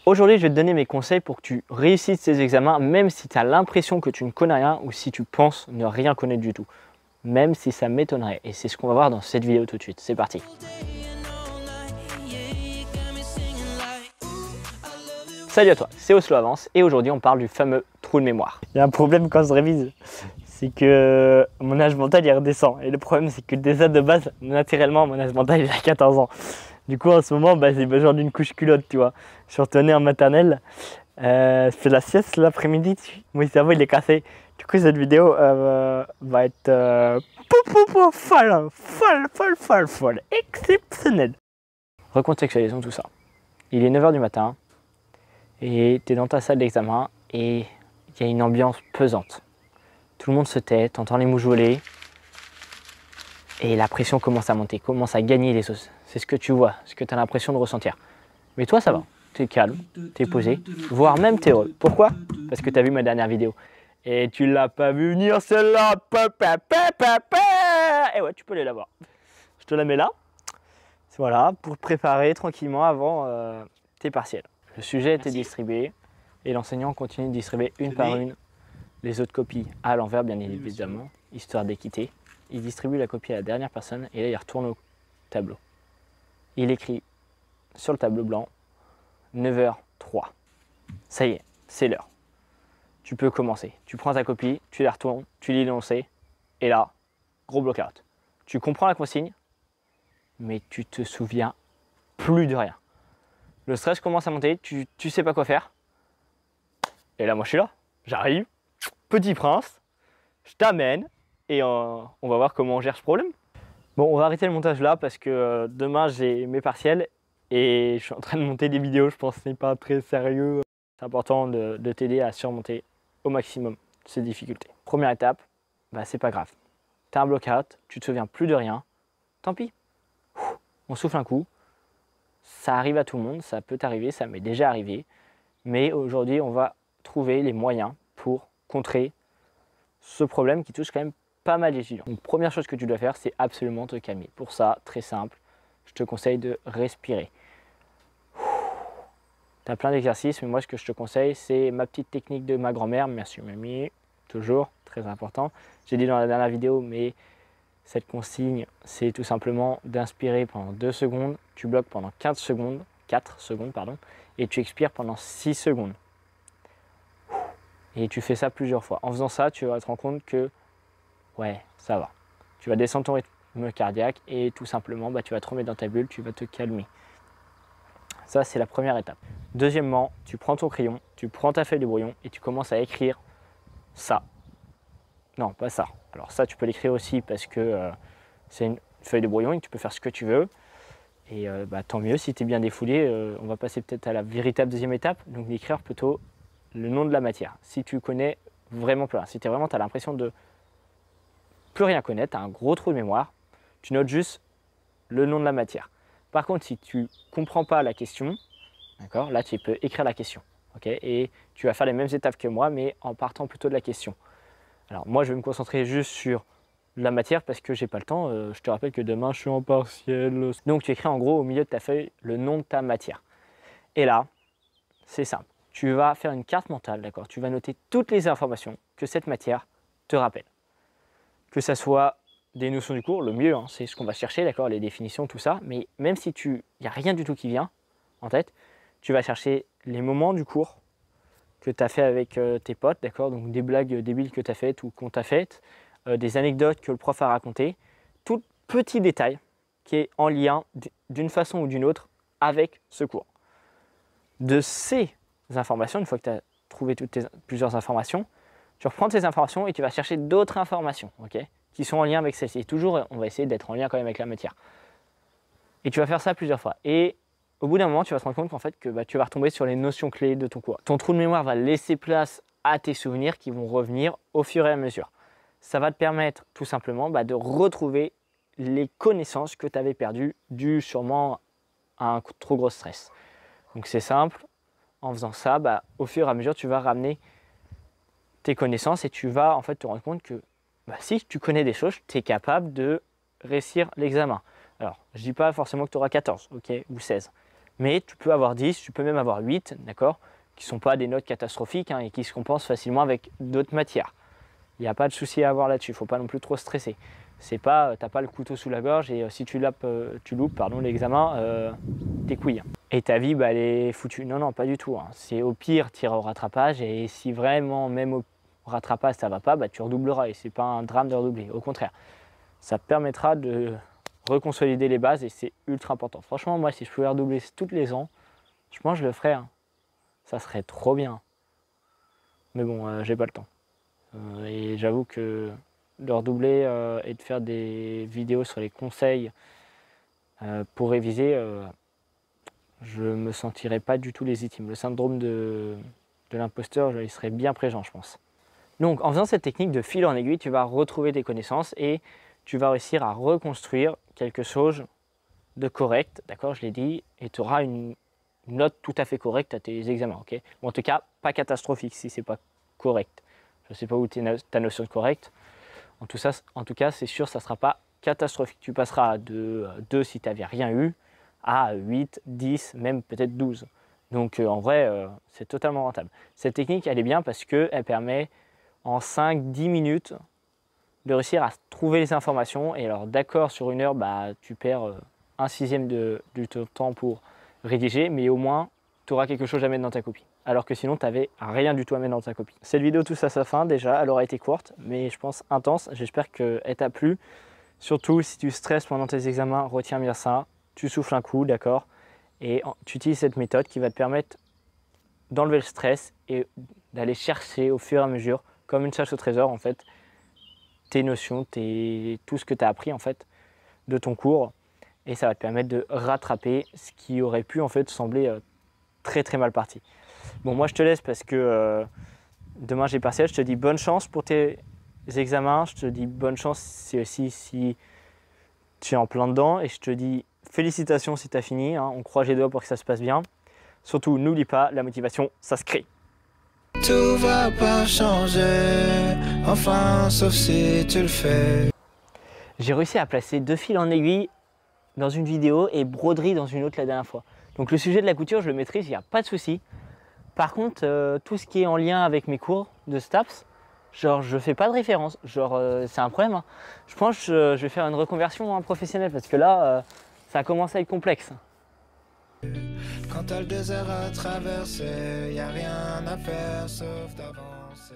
Aujourd'hui, je vais te donner mes conseils pour que tu réussisses ces examens, même si tu as l'impression que tu ne connais rien ou si tu penses ne rien connaître du tout. Même si ça m'étonnerait. Et c'est ce qu'on va voir dans cette vidéo tout de suite. C'est parti. Salut à toi, c'est Oslo Avance et aujourd'hui on parle du fameux trou de mémoire. Il y a un problème quand je révise, c'est que mon âge mental il redescend. Et le problème c'est que déjà de base, naturellement mon âge mental il a 14 ans. Du coup en ce moment j'ai besoin d'une couche culotte, tu vois. Je suis retourné en maternelle, je fais la sieste l'après-midi, mon cerveau il est cassé. Du coup cette vidéo va être folle, exceptionnelle. Recontextualisons tout ça. Il est 9 h du matin. Et tu es dans ta salle d'examen et il y a une ambiance pesante. Tout le monde se tait, tu entends les mouches voler et la pression commence à monter, commence à gagner les os. C'est ce que tu vois, ce que tu as l'impression de ressentir. Mais toi ça va, tu es calme, tu es posé, voire même tu es heureux. Pourquoi? Parce que tu as vu ma dernière vidéo. Et tu l'as pas vu venir celle-là. Et ouais, tu peux aller la voir. Je te la mets là. Voilà, pour te préparer tranquillement avant tes partiels. Le sujet était distribué et l'enseignant continue de distribuer une par une les autres copies à l'envers, bien évidemment, histoire d'équité. Il distribue la copie à la dernière personne et là il retourne au tableau. Il écrit sur le tableau blanc 9h03. Ça y est, c'est l'heure. Tu peux commencer. Tu prends ta copie, tu la retournes, tu lis l'énoncé et là, gros block-out. Tu comprends la consigne, mais tu te souviens plus de rien. Le stress commence à monter, tu sais pas quoi faire. Et là, moi, je suis là. J'arrive, petit prince, je t'amène et on va voir comment on gère ce problème. Bon, on va arrêter le montage là parce que demain, j'ai mes partiels et je suis en train de monter des vidéos. Je pense que ce n'est pas très sérieux. C'est important de t'aider à surmonter au maximum ces difficultés. Première étape, bah, c'est pas grave. Tu as un block-out, tu te souviens plus de rien. Tant pis. On souffle un coup. Ça arrive à tout le monde, ça peut t'arriver, ça m'est déjà arrivé. Mais aujourd'hui, on va trouver les moyens pour contrer ce problème qui touche quand même pas mal d'étudiants. Donc, première chose que tu dois faire, c'est absolument te calmer. Pour ça, très simple, je te conseille de respirer. Tu as plein d'exercices, mais moi, ce que je te conseille, c'est ma petite technique de ma grand-mère. Merci, mamie. Toujours, très important. J'ai dit dans la dernière vidéo, mais cette consigne, c'est tout simplement d'inspirer pendant 2 secondes, tu bloques pendant 4 secondes, pardon, et tu expires pendant 6 secondes. Et tu fais ça plusieurs fois. En faisant ça, tu vas te rendre compte que, ouais, ça va. Tu vas descendre ton rythme cardiaque et tout simplement, bah, tu vas te remettre dans ta bulle, tu vas te calmer. Ça, c'est la première étape. Deuxièmement, tu prends ton crayon, tu prends ta feuille de brouillon et tu commences à écrire ça. Non, pas ça. Alors ça, tu peux l'écrire aussi parce que c'est une feuille de brouillon et que tu peux faire ce que tu veux. Et bah, tant mieux si tu es bien défoulé. On va passer peut-être à la véritable deuxième étape, donc d'écrire plutôt le nom de la matière. Si tu connais vraiment plus rien, si tu as l'impression de plus rien connaître, tu as un gros trou de mémoire, tu notes juste le nom de la matière. Par contre, si tu ne comprends pas la question, d'accord, là tu peux écrire la question. Okay, et tu vas faire les mêmes étapes que moi, mais en partant plutôt de la question. Alors moi, je vais me concentrer juste sur la matière parce que j'ai pas le temps. Je te rappelle que demain, je suis en partiel. Donc, tu écris en gros au milieu de ta feuille le nom de ta matière. Et là, c'est simple. Tu vas faire une carte mentale, d'accord? Tu vas noter toutes les informations que cette matière te rappelle. Que ça soit des notions du cours, le mieux, hein, c'est ce qu'on va chercher, d'accord? Les définitions, tout ça. Mais même si il n'y a rien du tout qui vient en tête, tu vas chercher les moments du cours que tu as fait avec tes potes, d'accord? Donc des blagues débiles que tu as faites ou qu'on t'a faites, des anecdotes que le prof a racontées, tout petit détail qui est en lien d'une façon ou d'une autre avec ce cours. De ces informations, une fois que tu as trouvé plusieurs informations, tu reprends ces informations et tu vas chercher d'autres informations, okay, qui sont en lien avec celles-ci. Toujours, on va essayer d'être en lien quand même avec la matière. Et tu vas faire ça plusieurs fois. Et au bout d'un moment, tu vas te rendre compte qu'en fait, tu vas retomber sur les notions clés de ton cours. Ton trou de mémoire va laisser place à tes souvenirs qui vont revenir au fur et à mesure. Ça va te permettre tout simplement de retrouver les connaissances que tu avais perdues dues sûrement à un trop gros stress. Donc c'est simple, en faisant ça, au fur et à mesure, tu vas ramener tes connaissances et tu vas en fait te rendre compte que si tu connais des choses, tu es capable de réussir l'examen. Alors, je ne dis pas forcément que tu auras 14, ok, ou 16. Mais tu peux avoir 10, tu peux même avoir 8, d'accord, qui ne sont pas des notes catastrophiques et qui se compensent facilement avec d'autres matières. Il n'y a pas de souci à avoir là-dessus, il ne faut pas non plus trop stresser. C'est pas, t'as pas le couteau sous la gorge et si tu loupes l'examen, t'es couilles. Et ta vie, elle est foutue. Non, non, pas du tout. C'est au pire, tu iras au rattrapage et si vraiment, même au rattrapage, ça va pas, tu redoubleras et c'est pas un drame de redoubler. Au contraire, ça te permettra de reconsolider les bases et c'est ultra important. Franchement, moi, si je pouvais redoubler toutes les ans, je pense que je le ferais. Ça serait trop bien. Mais bon, j'ai pas le temps. Et j'avoue que de redoubler et de faire des vidéos sur les conseils pour réviser, je me sentirais pas du tout légitime. Le syndrome de l'imposteur, il serait bien présent, je pense. Donc, en faisant cette technique de fil en aiguille, tu vas retrouver tes connaissances et tu vas réussir à reconstruire quelque chose de correct, d'accord, je l'ai dit, et tu auras une note tout à fait correcte à tes examens, ok. Ou en tout cas, pas catastrophique si c'est pas correct. Je ne sais pas où ta notion de correct. En tout cas, c'est sûr, ça ne sera pas catastrophique. Tu passeras de 2 si tu n'avais rien eu, à 8, 10, même peut-être 12. Donc en vrai, c'est totalement rentable. Cette technique, elle est bien parce qu'elle permet en 5-10 minutes de réussir à trouver les informations. Et alors d'accord, sur une heure, tu perds 1/6 du temps pour rédiger, mais au moins, tu auras quelque chose à mettre dans ta copie. Alors que sinon, tu n'avais rien du tout à mettre dans ta copie. Cette vidéo touche à sa fin déjà, elle aura été courte, mais je pense intense. J'espère qu'elle t'a plu. Surtout, si tu stresses pendant tes examens, retiens bien ça. Tu souffles un coup, d'accord, et tu utilises cette méthode qui va te permettre d'enlever le stress et d'aller chercher au fur et à mesure, comme une chasse au trésor en fait, tes notions, tout ce que tu as appris en fait de ton cours. Et ça va te permettre de rattraper ce qui aurait pu en fait sembler très très mal parti. Bon, moi je te laisse parce que demain j'ai partiel. Je te dis bonne chance pour tes examens. Je te dis bonne chance aussi si tu es en plein dedans. Et je te dis félicitations si tu as fini. On croise les doigts pour que ça se passe bien. Surtout, n'oublie pas, la motivation, ça se crée. Tout va pas changer, enfin, sauf si tu le fais. J'ai réussi à placer 2 fils en aiguille dans une vidéo et broderie dans une autre la dernière fois. Donc le sujet de la couture, je le maîtrise, il n'y a pas de souci. Par contre, tout ce qui est en lien avec mes cours de STAPS, genre je fais pas de référence. Genre c'est un problème. Je pense que je vais faire une reconversion professionnelle parce que là, ça commence à être complexe. Quand t'as le désert à traverser, y a rien à faire sauf d'avancer.